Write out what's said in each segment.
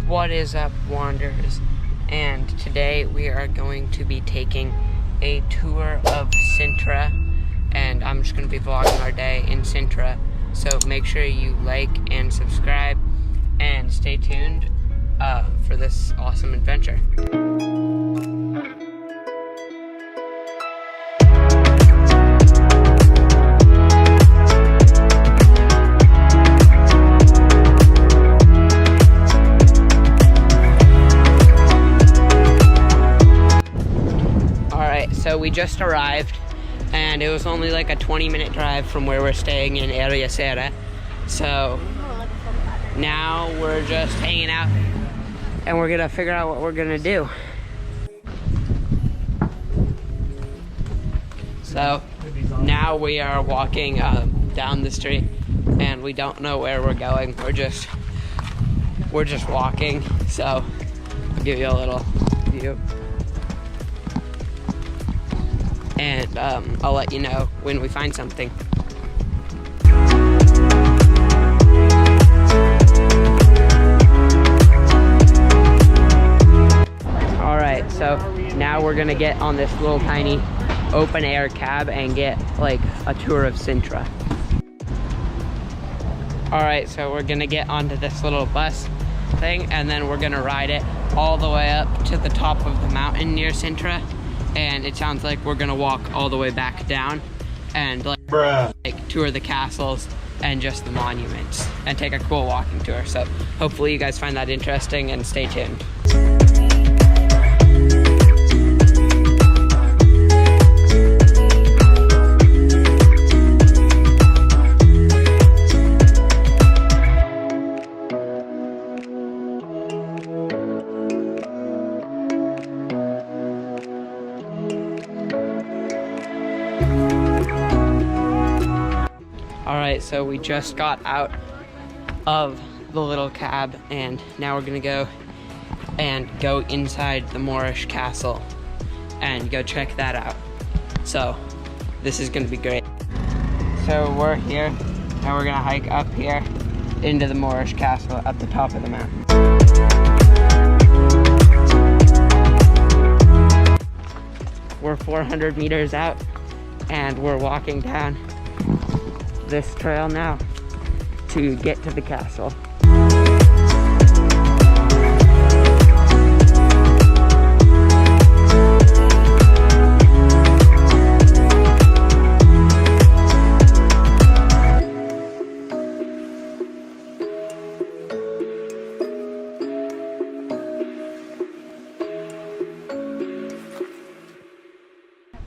What is up, Wanderers? And today we are going to be taking a tour of Sintra, and I'm just going to be vlogging our day in Sintra. So make sure you like and subscribe and stay tuned for this awesome adventure. So we just arrived, and it was only like a 20-minute drive from where we're staying in Area Serra. So now we're just hanging out, and we're gonna figure out what we're gonna do. So now we are walking down the street, and we don't know where we're going. We're just walking. So I'll give you a little view. And I'll let you know when we find something. Alright, so now we're gonna get on this little tiny open air cab and get like a tour of Sintra. Alright, so we're gonna get onto this little bus thing, and then we're gonna ride it all the way up to the top of the mountain near Sintra. And it sounds like we're gonna walk all the way back down and like tour the castles and just the monuments and take a cool walking tour. So hopefully you guys find that interesting, and stay tuned. Alright, so we just got out of the little cab, and now we're gonna go inside the Moorish castle and go check that out. So this is gonna be great. So we're here, and we're gonna hike up here into the Moorish castle at the top of the mountain. We're 400 meters out, and we're walking down this trail now to get to the castle.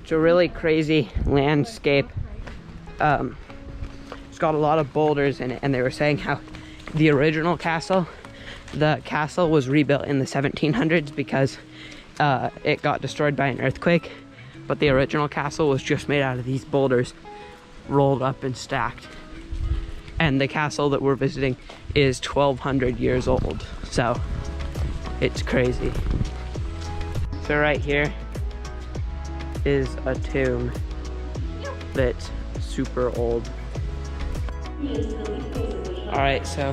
It's a really crazy landscape. It's got a lot of boulders in it, and they were saying how the original castle, was rebuilt in the 1700s because it got destroyed by an earthquake, but the original castle was just made out of these boulders rolled up and stacked. And the castle that we're visiting is 1200 years old, so it's crazy. So right here is a tomb that's super old. Alright, so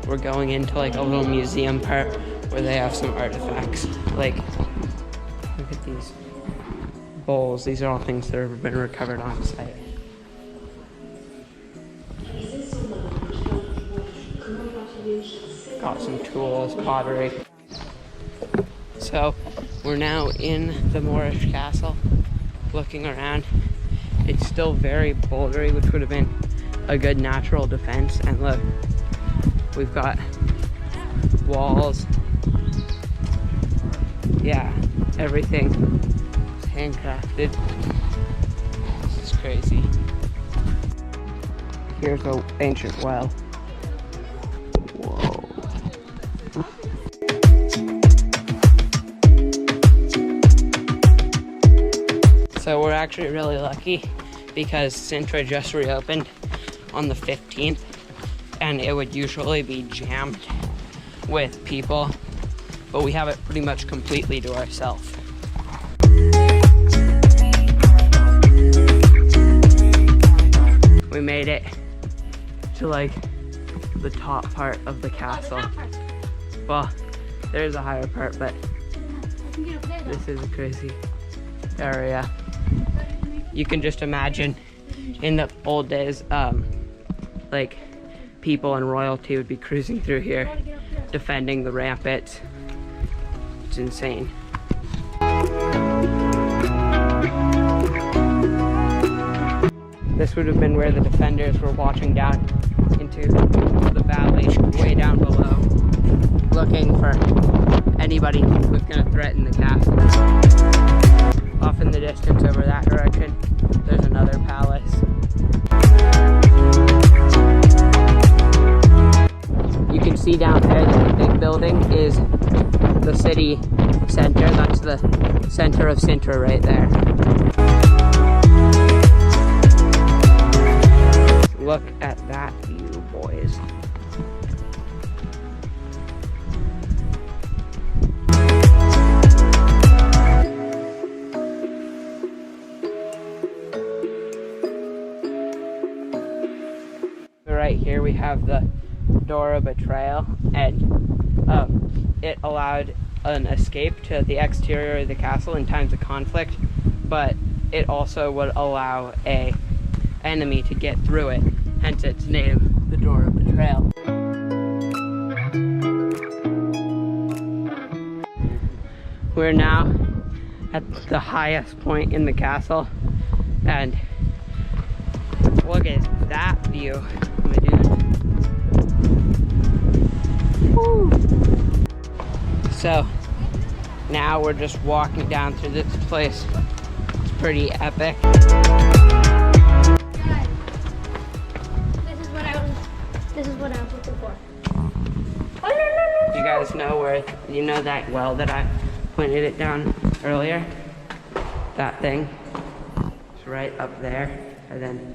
we're going into like a little museum part where they have some artifacts. Like, look at these bowls. These are all things that have been recovered on site. Got some tools, pottery. So we're now in the Moorish castle, looking around. It's still very bouldery, which would have been a good natural defense. And look, we've got walls. Yeah, everything is handcrafted. This is crazy. Here's an ancient well. Whoa. So we're actually really lucky because Sintra just reopened on the 15th, and it would usually be jammed with people, but we have it pretty much completely to ourselves. We made it to like the top part of the castle. Well, There is a higher part, but this is a crazy area. You can just imagine in the old days, like people and royalty would be cruising through here, defending the rampart. It's insane. This would have been where the defenders were watching down into the valley, way down below, looking for anybody who was going to threaten the castle. Off in the distance over that direction, there's another palace. You can see down there that the big building is the city center. That's the center of Sintra right there. Look at that view, boys. Right here we have the door of betrayal, and it allowed an escape to the exterior of the castle in times of conflict, but it also would allow a enemy to get through it, hence its name, the door of betrayal. We're now at the highest point in the castle, and look at that view, my dude. Woo. So now we're just walking down through this place. It's pretty epic. This is what I was looking for. You guys know where, you know that well that I pointed it down earlier? That thing? It's right up there. And then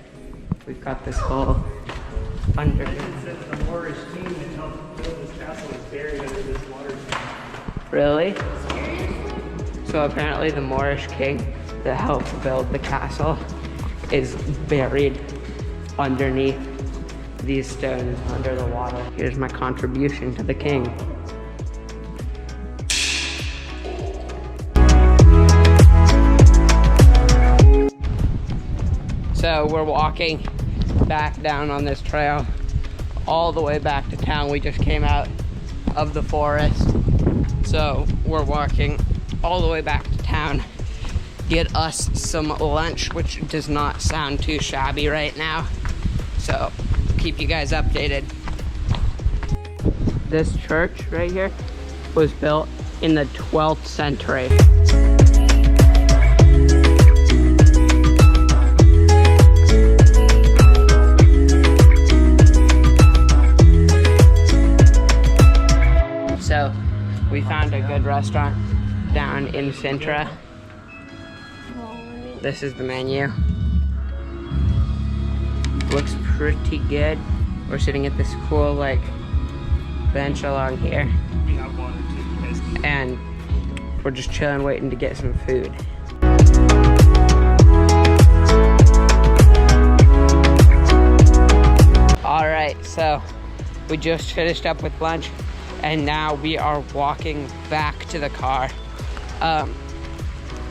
we've got this whole underneath. The Moorish king that helped build this castle is buried under this water. Really? So apparently the Moorish king that helped build the castle is buried underneath these stones under the water. Here's my contribution to the king. So we're walking back down on this trail all the way back to town. We just came out of the forest. So we're walking all the way back to town, get us some lunch, which does not sound too shabby right now. So keep you guys updated. This church right here was built in the 12th century. So we found a good restaurant down in Sintra. This is the menu. Looks pretty good. We're sitting at this cool like bench along here, and we're just chilling, waiting to get some food. All right, so we just finished up with lunch, and now we are walking back to the car.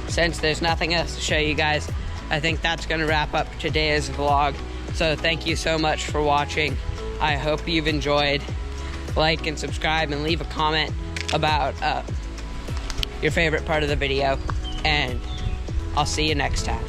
Since there's nothing else to show you guys, I think that's gonna wrap up today's vlog. So thank you so much for watching. I hope you've enjoyed. Like and subscribe and leave a comment about your favorite part of the video, and I'll see you next time.